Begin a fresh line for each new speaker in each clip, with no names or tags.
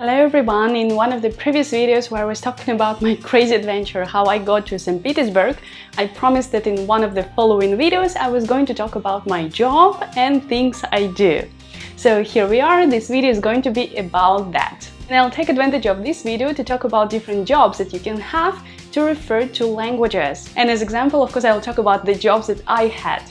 Hello everyone! In one of the previous videos where I was talking about my crazy adventure, how I got to St. Petersburg, I promised that in one of the following videos I was going to talk about my job and things I do. So here we are, this video is going to be about that. And I'll take advantage of this video to talk about different jobs that you can have to refer to languages. And as example, of course, I'll talk about the jobs that I had.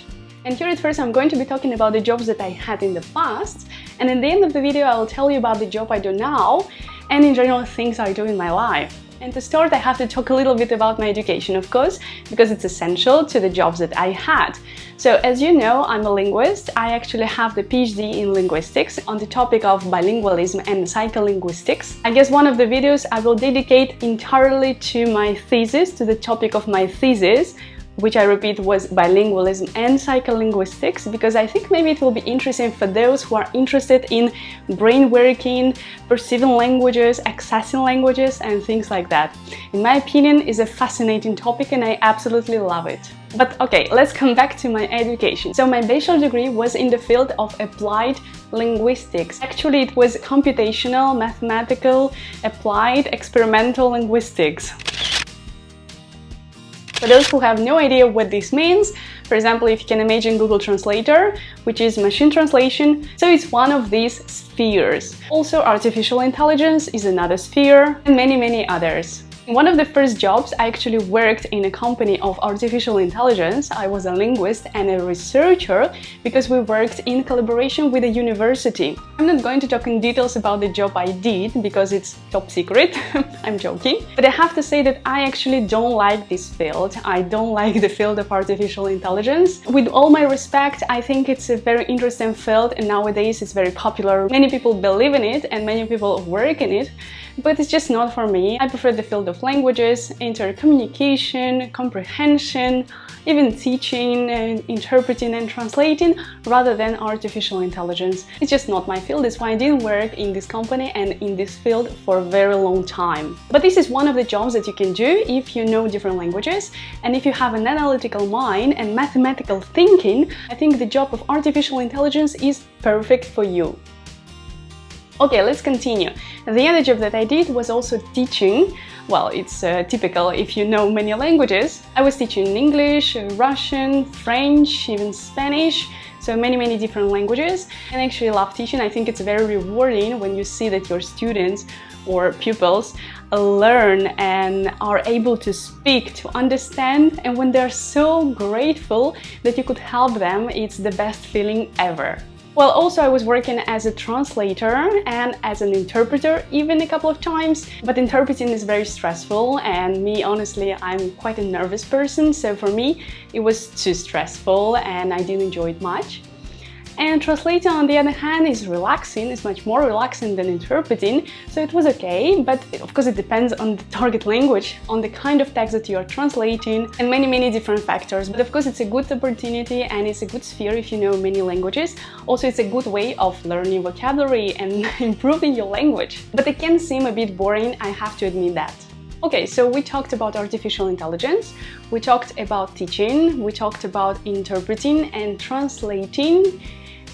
And here at first I'm going to be talking about the jobs that I had in the past, and at the end of the video I will tell you about the job I do now and in general things I do in my life. And to start I have to talk a little bit about my education, of course, because it's essential to the jobs that I had. So as you know, I'm a linguist. I actually have the PhD in linguistics on the topic of bilingualism and psycholinguistics. I guess one of the videos I will dedicate entirely to my thesis, to the topic of my thesis, which I repeat was bilingualism and psycholinguistics, because I think maybe it will be interesting for those who are interested in brain working, perceiving languages, accessing languages and things like that. In my opinion, it's a fascinating topic and I absolutely love it. But okay, let's come back to my education. So my bachelor degree was in the field of applied linguistics. Actually, it was computational, mathematical, applied, experimental linguistics. For those who have no idea what this means, for example, if you can imagine Google Translator, which is machine translation, so it's one of these spheres. Also, artificial intelligence is another sphere, and many others. In one of the first jobs, I actually worked in a company of artificial intelligence. I was a linguist and a researcher because we worked in collaboration with a university. I'm not going to talk in details about the job I did because it's top secret. I'm joking. But I have to say that I actually don't like this field. I don't like the field of artificial intelligence. With all my respect, I think it's a very interesting field and nowadays it's very popular. Many people believe in it and many people work in it. But it's just not for me. I prefer the field of languages, intercommunication, comprehension, even teaching, and interpreting and translating, rather than artificial intelligence. It's just not my field. That's why I didn't work in this company and in this field for a very long time. But this is one of the jobs that you can do if you know different languages, and if you have an analytical mind and mathematical thinking, I think the job of artificial intelligence is perfect for you. Okay, let's continue. The other job that I did was also teaching. Well, it's typical if you know many languages. I was teaching English, Russian, French, even Spanish, so many different languages. And I actually love teaching. I think it's very rewarding when you see that your students or pupils learn and are able to speak, to understand, and when they're so grateful that you could help them, it's the best feeling ever. Well, also I was working as a translator and as an interpreter even a couple of times, but interpreting is very stressful and me, honestly, I'm quite a nervous person, so for me it was too stressful and I didn't enjoy it much. And translating, on the other hand, is relaxing, it's much more relaxing than interpreting, so it was okay, but of course it depends on the target language, on the kind of text that you are translating, and many different factors. But of course it's a good opportunity and it's a good sphere if you know many languages. Also, it's a good way of learning vocabulary and improving your language. But it can seem a bit boring, I have to admit that. Okay, so we talked about artificial intelligence, we talked about teaching, we talked about interpreting and translating.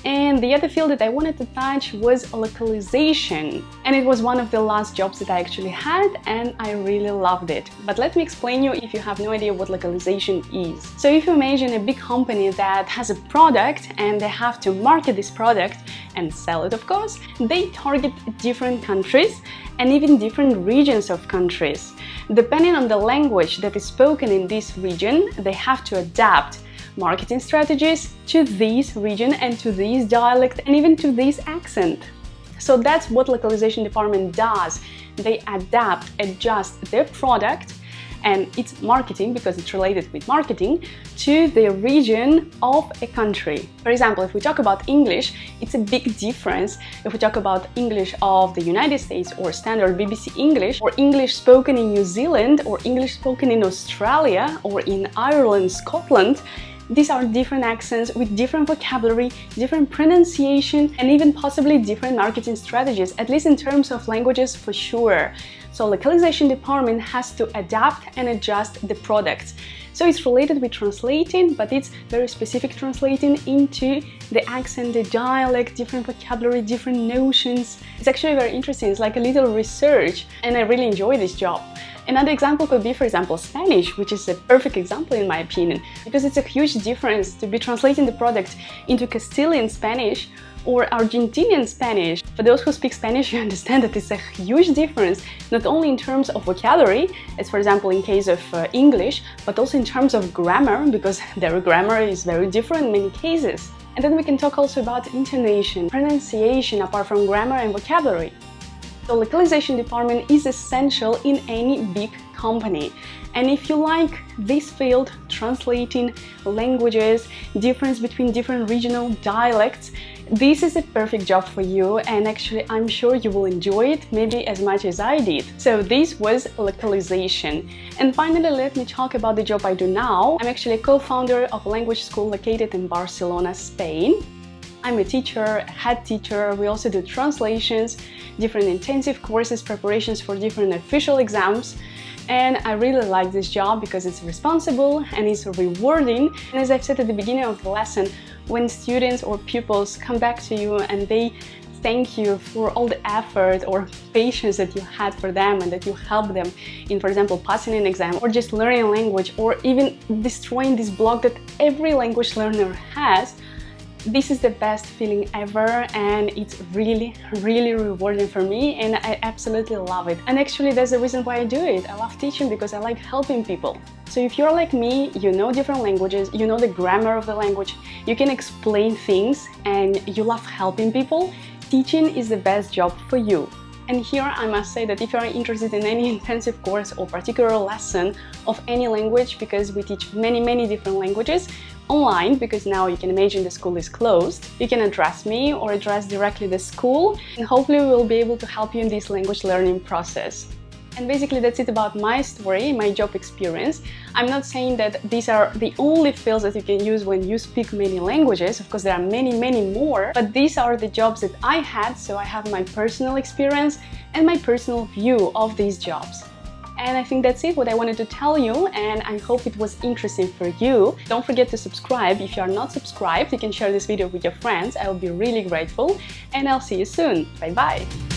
And the other field that I wanted to touch was localization. And it was one of the last jobs that I actually had and I really loved it. But let me explain you if you have no idea what localization is. So if you imagine a big company that has a product and they have to market this product and sell it, of course, they target different countries and even different regions of countries. Depending on the language that is spoken in this region, they have to adapt marketing strategies to this region and to this dialect and even to this accent. So that's what localization department does. They adapt, adjust their product and its marketing, because it's related with marketing, to the region of a country. For example, if we talk about English, it's a big difference if we talk about English of the United States or standard BBC English, or English spoken in New Zealand, or English spoken in Australia, or in Ireland, Scotland. These are different accents with different vocabulary, different pronunciation, and even possibly different marketing strategies, at least in terms of languages for sure. So localization department has to adapt and adjust the products. So it's related with translating, but it's very specific translating into the accent, the dialect, different vocabulary, different notions. It's actually very interesting. It's like a little research, and I really enjoy this job. Another example could be, for example, Spanish, which is a perfect example in my opinion, because it's a huge difference to be translating the product into Castilian Spanish or Argentinian Spanish. For those who speak Spanish, you understand that it's a huge difference, not only in terms of vocabulary, as for example in case of English, but also in terms of grammar, because their grammar is very different in many cases. And then we can talk also about intonation, pronunciation, apart from grammar and vocabulary. The localization department is essential in any big company. And if you like this field, translating languages, difference between different regional dialects, this is a perfect job for you, and actually I'm sure you will enjoy it maybe as much as I did. So this was localization. And finally, let me talk about the job I do now. I'm actually a co-founder of a language school located in Barcelona, Spain. I'm a teacher, head teacher. We also do translations, different intensive courses, preparations for different official exams. And I really like this job because it's responsible and it's rewarding. And as I've said at the beginning of the lesson, when students or pupils come back to you and they thank you for all the effort or patience that you had for them and that you helped them in, for example, passing an exam or just learning a language or even destroying this block that every language learner has, this is the best feeling ever, and it's really rewarding for me, and I absolutely love it. And actually that's the reason why I do it. I love teaching because I like helping people. So if you're like me, you know different languages, you know the grammar of the language, you can explain things, and you love helping people, teaching is the best job for you. And here I must say that if you are interested in any intensive course or particular lesson of any language, because we teach many different languages online, because now you can imagine the school is closed, you can address me or address directly the school, and hopefully we will be able to help you in this language learning process. And basically that's it about my story, my job experience. I'm not saying that these are the only fields that you can use when you speak many languages. Of course, there are many more, but these are the jobs that I had, so I have my personal experience and my personal view of these jobs. And I think that's it, what I wanted to tell you, and I hope it was interesting for you. Don't forget to subscribe. If you are not subscribed, you can share this video with your friends. I will be really grateful, and I'll see you soon. Bye bye!